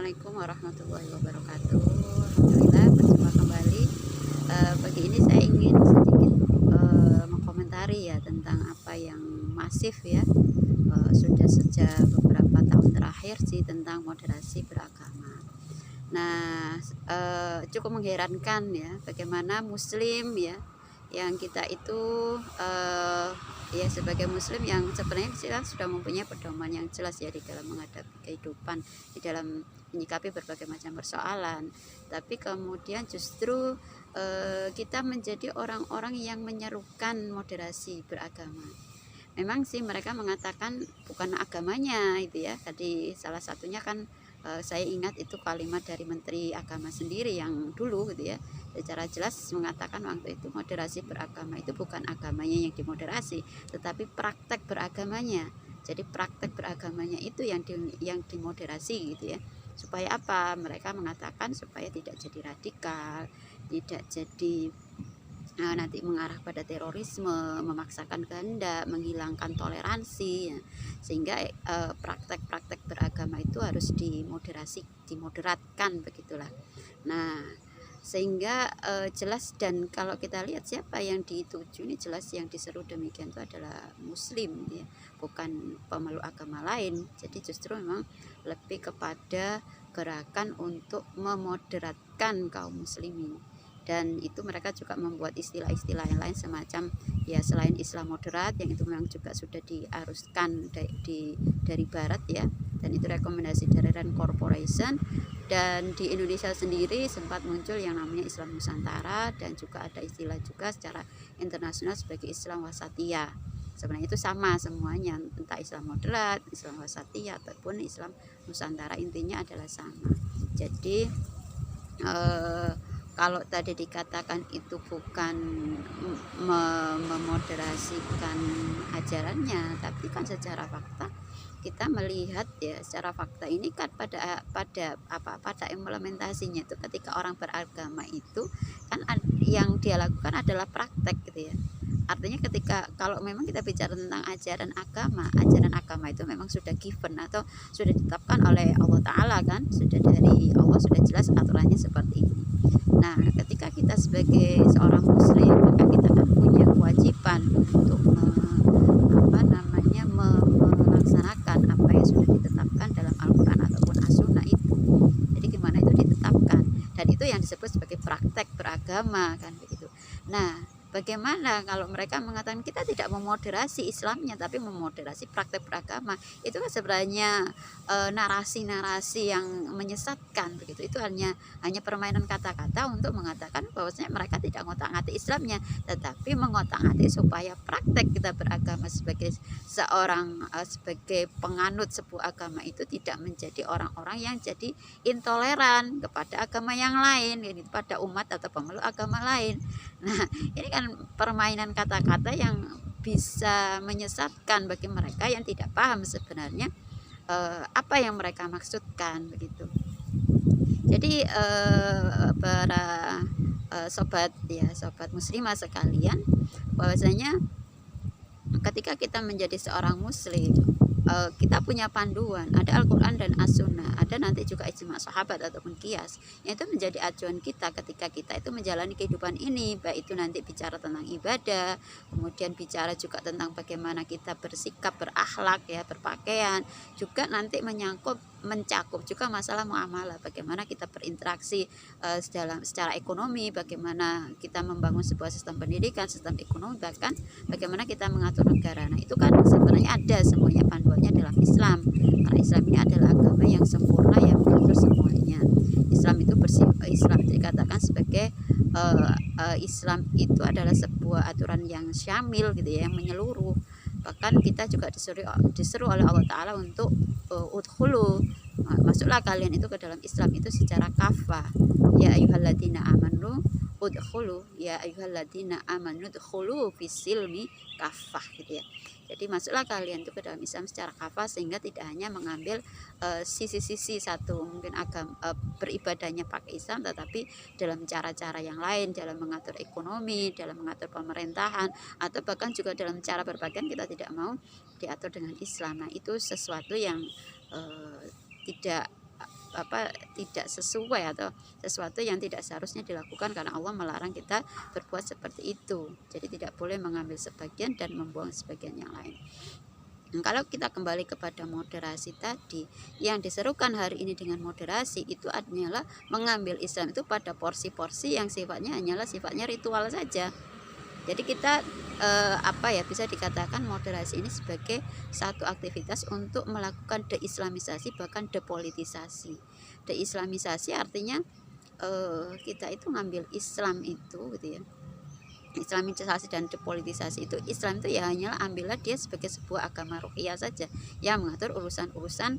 Assalamualaikum warahmatullahi wabarakatuh. Alhamdulillah berjumpa kembali. Pagi ini saya ingin sedikit mengkomentari ya tentang apa yang masif ya, sudah sejak beberapa tahun terakhir sih, tentang moderasi beragama. Nah, cukup mengherankan ya bagaimana Muslim ya, yang kita itu ya sebagai Muslim yang sebenarnya kita sudah mempunyai pedoman yang jelas ya di dalam menghadapi kehidupan, di dalam menyikapi berbagai macam persoalan. Tapi kemudian justru kita menjadi orang-orang yang menyerukan moderasi beragama. Memang sih mereka mengatakan bukan agamanya itu ya. Tadi salah satunya kan saya ingat itu kalimat dari Menteri Agama sendiri yang dulu gitu ya, secara jelas mengatakan waktu itu moderasi beragama itu bukan agamanya yang dimoderasi, tetapi praktek beragamanya. Jadi praktek beragamanya itu yang dimoderasi gitu ya. Supaya apa? Mereka mengatakan supaya tidak jadi radikal, tidak jadi nanti mengarah pada terorisme, memaksakan kehendak, menghilangkan toleransi ya. Sehingga praktek-praktek beragama itu harus dimoderatkan begitulah. Nah, sehingga jelas, dan kalau kita lihat siapa yang dituju ini jelas, yang diseru demikian itu adalah Muslim ya, bukan pemeluk agama lain. Jadi justru memang lebih kepada gerakan untuk memoderatkan kaum muslimin. Dan itu mereka juga membuat istilah-istilah yang lain semacam ya, selain Islam moderat yang itu memang juga sudah diaruskan dari barat ya, dan itu rekomendasi dari Rand Corporation. Dan di Indonesia sendiri sempat muncul yang namanya Islam Nusantara, dan juga ada istilah juga secara internasional sebagai Islam Wasatiyah. Sebenarnya itu sama semuanya, entah Islam moderat, Islam Wasatiyah ataupun Islam Nusantara, intinya adalah sama. Jadi kalau tadi dikatakan itu bukan memoderasikan ajarannya, tapi kan secara fakta kita melihat ya, secara fakta ini kan pada implementasinya itu, ketika orang beragama itu kan yang dia lakukan adalah praktek gitu ya. Artinya ketika kalau memang kita bicara tentang ajaran agama itu memang sudah given atau sudah ditetapkan oleh Allah Ta'ala kan, sudah dari Allah, sudah jelas aturannya seperti ini. Nah, ketika kita sebagai seorang muslim, maka kita kan punya kewajiban untuk melaksanakan apa yang sudah ditetapkan dalam Al-Quran ataupun As-Sunnah itu. Jadi gimana itu ditetapkan, dan itu yang disebut sebagai praktek beragama kan begitu. Nah, bagaimana kalau mereka mengatakan kita tidak memoderasi Islamnya tapi memoderasi praktek beragama? Itu kan sebenarnya narasi-narasi yang menyesatkan begitu. Itu hanya permainan kata-kata untuk mengatakan bahwasanya mereka tidak ngotak-ngatik Islamnya, tetapi mengotak-ngatik supaya praktek kita beragama sebagai seorang sebagai penganut sebuah agama itu tidak menjadi orang-orang yang jadi intoleran kepada agama yang lain, yaitu pada umat atau pemeluk agama lain. Nah, ini kan permainan kata-kata yang bisa menyesatkan bagi mereka yang tidak paham sebenarnya apa yang mereka maksudkan begitu. Jadi para sobat muslimah sekalian, bahwasanya ketika kita menjadi seorang muslim, kita punya panduan, ada Al-Quran dan As-Sunnah, ada nanti juga ijma sahabat ataupun qiyas, yang itu menjadi acuan kita ketika kita itu menjalani kehidupan ini, baik itu nanti bicara tentang ibadah, kemudian bicara juga tentang bagaimana kita bersikap, berakhlak ya, berpakaian, juga nanti mencakup juga masalah muamalah, bagaimana kita berinteraksi secara ekonomi, bagaimana kita membangun sebuah sistem pendidikan, sistem ekonomi, bahkan bagaimana kita mengatur negara. Nah, itu kan sebenarnya ada semuanya panduannya dalam Islam, karena Islam ini adalah agama yang sempurna yang mengatur semuanya. Islam itu Islam dikatakan sebagai Islam itu adalah sebuah aturan yang syamil gitu ya, yang menyeluruh. Bahkan kita juga disuruh oleh Allah Ta'ala untuk udkhulu, masuklah kalian itu ke dalam Islam itu secara kafah. Ya ayyuhalladzina amanu udkhulu, ya ayyuhalladzina amanu udkhulu fisilmi kafah gitu ya. Jadi masuklah kalian itu ke dalam Islam secara kafah, sehingga tidak hanya mengambil sisi-sisi satu, mungkin agama beribadahnya pakai Islam, tetapi dalam cara-cara yang lain, dalam mengatur ekonomi, dalam mengatur pemerintahan, atau bahkan juga dalam cara berpakaian kita tidak mau diatur dengan Islam. Nah, itu sesuatu yang tidak tidak sesuai atau sesuatu yang tidak seharusnya dilakukan, karena Allah melarang kita berbuat seperti itu. Jadi tidak boleh mengambil sebagian dan membuang sebagian yang lain. Nah, kalau kita kembali kepada moderasi tadi, yang diserukan hari ini dengan moderasi itu adalah mengambil Islam itu pada porsi-porsi yang sifatnya hanyalah sifatnya ritual saja. Jadi kita bisa dikatakan moderasi ini sebagai satu aktivitas untuk melakukan deislamisasi, bahkan depolitisasi. Deislamisasi artinya kita itu ngambil Islam itu gitu ya. Islamisasi dan depolitisasi itu, Islam itu ya hanyalah ambillah dia sebagai sebuah agama ruhiyah saja yang mengatur urusan-urusan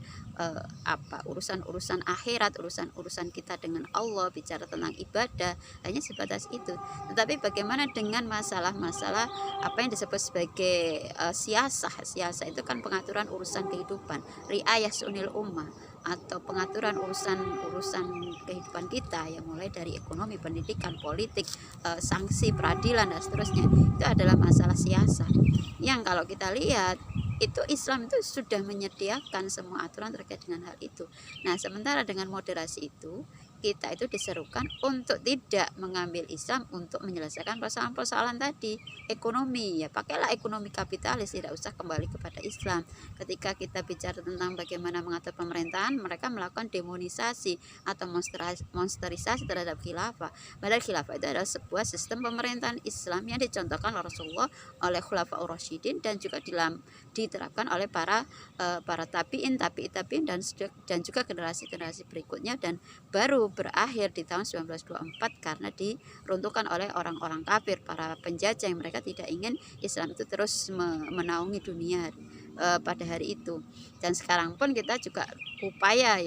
urusan-urusan akhirat, urusan-urusan kita dengan Allah, bicara tentang ibadah, hanya sebatas itu. Tetapi bagaimana dengan masalah-masalah apa yang disebut sebagai siasah itu kan pengaturan urusan kehidupan, riayah sunil ummah, atau pengaturan urusan kehidupan kita, yang mulai dari ekonomi, pendidikan, politik, sanksi, peradilan dan seterusnya. Itu adalah masalah siasah yang kalau kita lihat itu Islam itu sudah menyediakan semua aturan terkait dengan hal itu. Nah, sementara dengan moderasi itu kita itu diserukan untuk tidak mengambil Islam untuk menyelesaikan persoalan-persoalan tadi. Ekonomi, ya pakailah ekonomi kapitalis, tidak usah kembali kepada Islam. Ketika kita bicara tentang bagaimana mengatur pemerintahan, mereka melakukan demonisasi atau monsterisasi terhadap khilafah. Padahal khilafah itu adalah sebuah sistem pemerintahan Islam yang dicontohkan oleh Rasulullah, oleh Khulafaur Rasyidin, dan juga diterapkan oleh para tabi'in dan juga generasi-generasi berikutnya, dan baru berakhir di tahun 1924 karena diruntuhkan oleh orang-orang kafir, para penjajah yang mereka tidak ingin Islam itu terus menaungi dunia pada hari itu. Dan sekarang pun kita juga upaya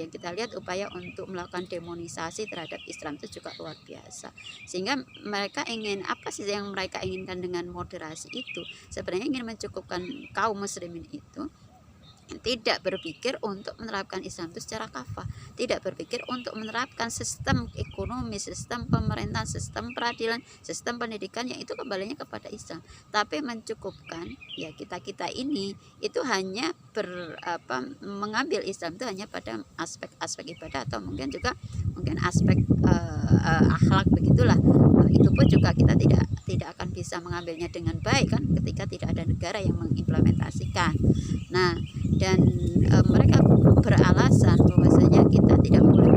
untuk melakukan demonisasi terhadap Islam itu juga luar biasa. Sehingga mereka ingin, apa sih yang mereka inginkan dengan moderasi itu? Sebenarnya ingin mencukupkan kaum muslimin itu tidak berpikir untuk menerapkan Islam itu secara kafah, tidak berpikir untuk menerapkan sistem ekonomi, sistem pemerintahan, sistem peradilan, sistem pendidikan yang itu kembalinya kepada Islam, tapi mencukupkan ya kita ini itu hanya mengambil Islam itu hanya pada aspek ibadah, atau mungkin aspek akhlak begitulah. Itu pun juga kita tidak akan bisa mengambilnya dengan baik kan, ketika tidak ada negara yang mengimplementasikan. Nah, dan mereka beralasan bahwasanya kita tidak boleh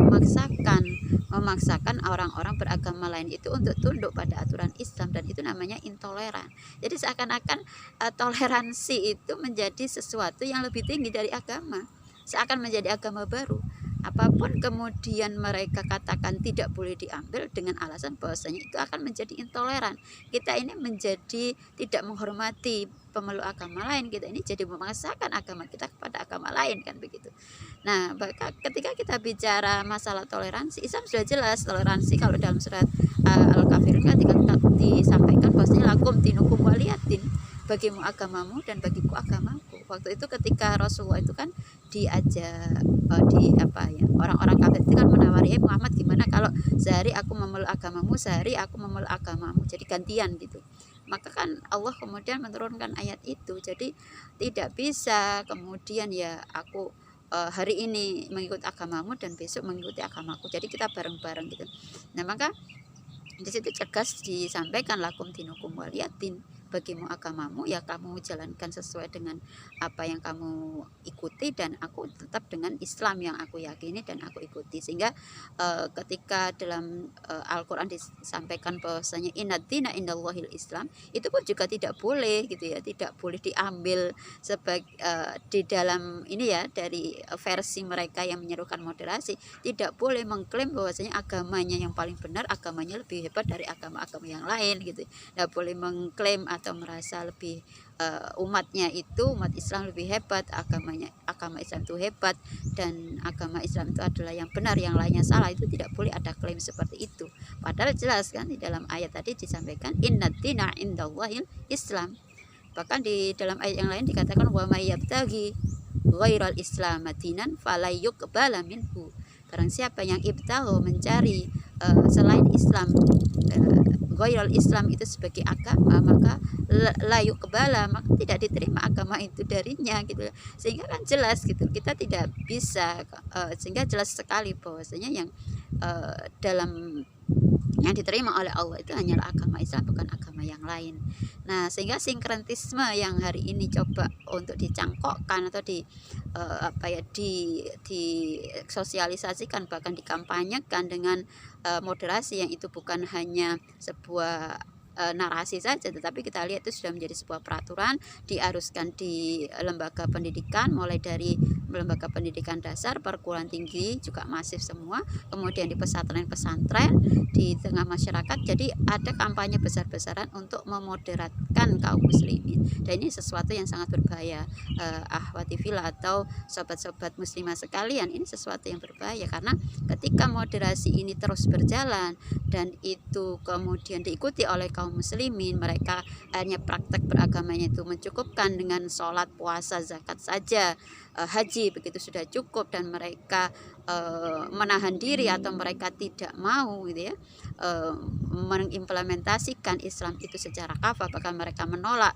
memaksakan orang-orang beragama lain itu untuk tunduk pada aturan Islam, dan itu namanya intoleran. Jadi seakan-akan toleransi itu menjadi sesuatu yang lebih tinggi dari agama, seakan menjadi agama baru. Apapun kemudian mereka katakan tidak boleh diambil dengan alasan bahwasanya itu akan menjadi intoleran. Kita ini menjadi tidak menghormati pemeluk agama lain, kita ini jadi memaksakan agama kita kepada agama lain, kan begitu. Nah, ketika kita bicara masalah toleransi, Islam sudah jelas toleransi. Kalau dalam surat Al-Kafirun ketika disampaikan bahwasanya lakum dinukum waliyatin, bagimu agamamu dan bagiku agamaku. Waktu itu ketika Rasulullah itu kan diajak orang-orang kafir itu kan menawari, Muhammad gimana kalau sehari aku memeluk agamamu, sehari aku memeluk agamamu, jadi gantian gitu. Maka kan Allah kemudian menurunkan ayat itu. Jadi tidak bisa kemudian ya aku hari ini mengikuti agamamu dan besok mengikuti agamaku, jadi kita bareng-bareng gitu. Nah, maka di situ tegas disampaikan lakum dinukum waliyatin, bagimu agamamu, ya kamu jalankan sesuai dengan apa yang kamu ikuti, dan aku tetap dengan Islam yang aku yakini dan aku ikuti. Sehingga ketika dalam Al-Quran disampaikan bahwasanya inad dina indallahil Islam, itu pun juga tidak boleh gitu ya, tidak boleh diambil sebagai di dalam ini ya, dari versi mereka yang menyerukan moderasi, tidak boleh mengklaim bahwasanya agamanya yang paling benar, agamanya lebih hebat dari agama-agama yang lain gitu. Tidak boleh mengklaim atau merasa lebih umat Islam lebih hebat, agama Islam itu hebat dan agama Islam itu adalah yang benar, yang lainnya salah. Itu tidak boleh ada klaim seperti itu. Padahal jelas kan di dalam ayat tadi disampaikan innad dina indallahil Islam. Bahkan di dalam ayat yang lain dikatakan wa may yabtaghi ghairal islam dinan fala yuqbala minhu. Barang siapa yang ibtaghu mencari selain Islam, ghairul Islam itu sebagai agama, maka layu kebala, maka tidak diterima agama itu darinya gitu. Sehingga kan jelas gitu, kita tidak bisa, sehingga jelas sekali bahwasanya yang dalam yang diterima oleh Allah itu hanyalah agama Islam, bukan agama yang lain. Nah, sehingga sinkretisme yang hari ini coba untuk dicangkokkan atau disosialisasikan, bahkan dikampanyekan dengan moderasi, yang itu bukan hanya sebuah narasi saja, tetapi kita lihat itu sudah menjadi sebuah peraturan, diharuskan di lembaga pendidikan, mulai dari lembaga pendidikan dasar, perguruan tinggi juga masif semua, kemudian di pesantren-pesantren, di tengah masyarakat. Jadi ada kampanye besar-besaran untuk memoderatkan kaum muslimin, dan ini sesuatu yang sangat berbahaya, ahwati fillah atau sobat-sobat muslimah sekalian. Ini sesuatu yang berbahaya, karena ketika moderasi ini terus berjalan dan itu kemudian diikuti oleh kaum muslimin, mereka hanya praktek beragamanya itu mencukupkan dengan sholat, puasa, zakat saja, haji begitu sudah cukup, dan mereka menahan diri atau mereka tidak mau gitu ya, mengimplementasikan Islam itu secara kafah, bahkan mereka menolak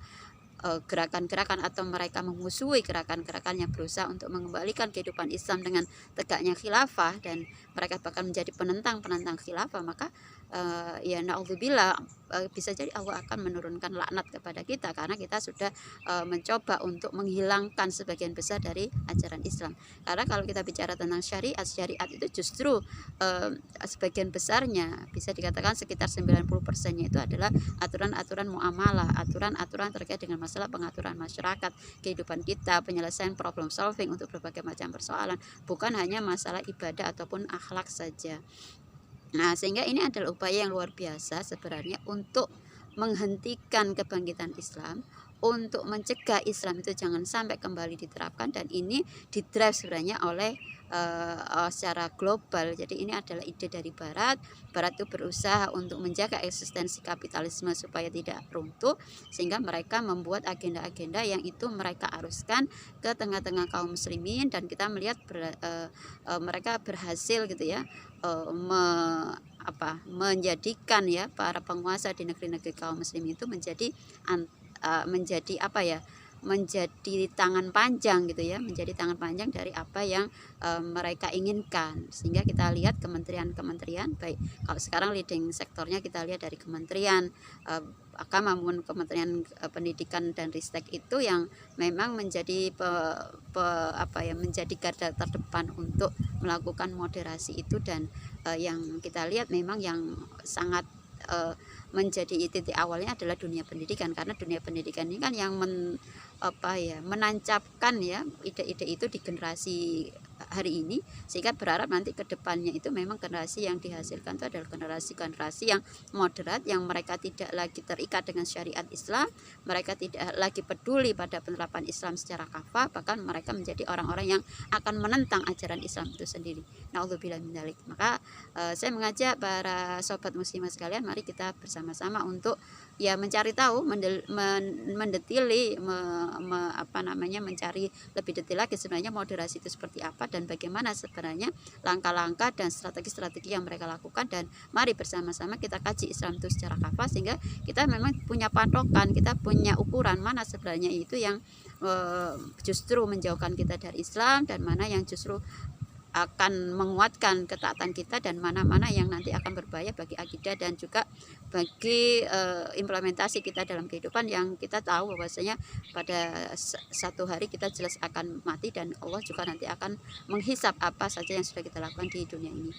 gerakan-gerakan atau mereka memusuhi gerakan-gerakan yang berusaha untuk mengembalikan kehidupan Islam dengan tegaknya khilafah, dan mereka bahkan menjadi penentang khilafah, maka ya naudzubillah, bisa jadi Allah akan menurunkan laknat kepada kita, karena kita sudah mencoba untuk menghilangkan sebagian besar dari ajaran Islam. Karena kalau kita bicara tentang syariat itu justru sebagian besarnya, bisa dikatakan sekitar 90%-nya itu adalah aturan-aturan muamalah, aturan-aturan terkait dengan masalah pengaturan masyarakat, kehidupan kita, penyelesaian problem solving untuk berbagai macam persoalan, bukan hanya masalah ibadah ataupun akhlak saja. Nah, sehingga ini adalah upaya yang luar biasa sebenarnya untuk menghentikan kebangkitan Islam, untuk mencegah Islam itu jangan sampai kembali diterapkan, dan ini didrive sebenarnya oleh secara global. Jadi ini adalah ide dari Barat itu berusaha untuk menjaga eksistensi kapitalisme supaya tidak runtuh, sehingga mereka membuat agenda-agenda yang itu mereka aruskan ke tengah-tengah kaum muslimin, dan kita melihat mereka berhasil gitu ya, menjadikan ya para penguasa di negeri-negeri kaum muslim itu menjadi menjadi tangan panjang gitu ya, menjadi tangan panjang dari apa yang mereka inginkan. Sehingga kita lihat kementerian-kementerian, baik kalau sekarang leading sektornya kita lihat dari Kementerian Agama maupun Kementerian Pendidikan dan Ristek, itu yang memang menjadi menjadi garda terdepan untuk melakukan moderasi itu. Dan yang kita lihat memang yang sangat menjadi titik awalnya adalah dunia pendidikan, karena dunia pendidikan ini kan yang menancapkan ya ide-ide itu di generasi hari ini, sehingga berharap nanti ke depannya itu memang generasi yang dihasilkan itu adalah generasi yang moderat, yang mereka tidak lagi terikat dengan syariat Islam, mereka tidak lagi peduli pada penerapan Islam secara kafah, bahkan mereka menjadi orang-orang yang akan menentang ajaran Islam itu sendiri. Naudzubillah min dzalik. Maka saya mengajak para sobat muslimah sekalian, mari kita bersama-sama untuk ya mencari tahu, mendetili, mencari lebih detail lagi sebenarnya moderasi itu seperti apa, dan bagaimana sebenarnya langkah-langkah dan strategi-strategi yang mereka lakukan. Dan mari bersama-sama kita kaji Islam itu secara kafah, sehingga kita memang punya patokan, kita punya ukuran mana sebenarnya itu yang justru menjauhkan kita dari Islam, dan mana yang justru akan menguatkan ketaatan kita, dan mana-mana yang nanti akan berbahaya bagi akidah dan juga bagi implementasi kita dalam kehidupan, yang kita tahu bahwasanya pada satu hari kita jelas akan mati, dan Allah juga nanti akan menghisap apa saja yang sudah kita lakukan di dunia ini.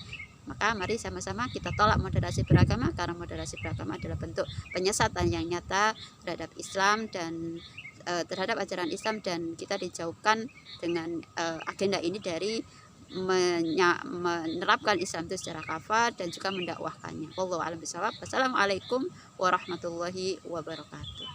Maka mari sama-sama kita tolak moderasi beragama, karena moderasi beragama adalah bentuk penyesatan yang nyata terhadap Islam dan terhadap ajaran Islam, dan kita dijauhkan dengan agenda ini dari menerapkan Islam itu secara kafah dan juga mendakwahkannya. Wallahu a'lam bishawab. Wassalamualaikum warahmatullahi wabarakatuh.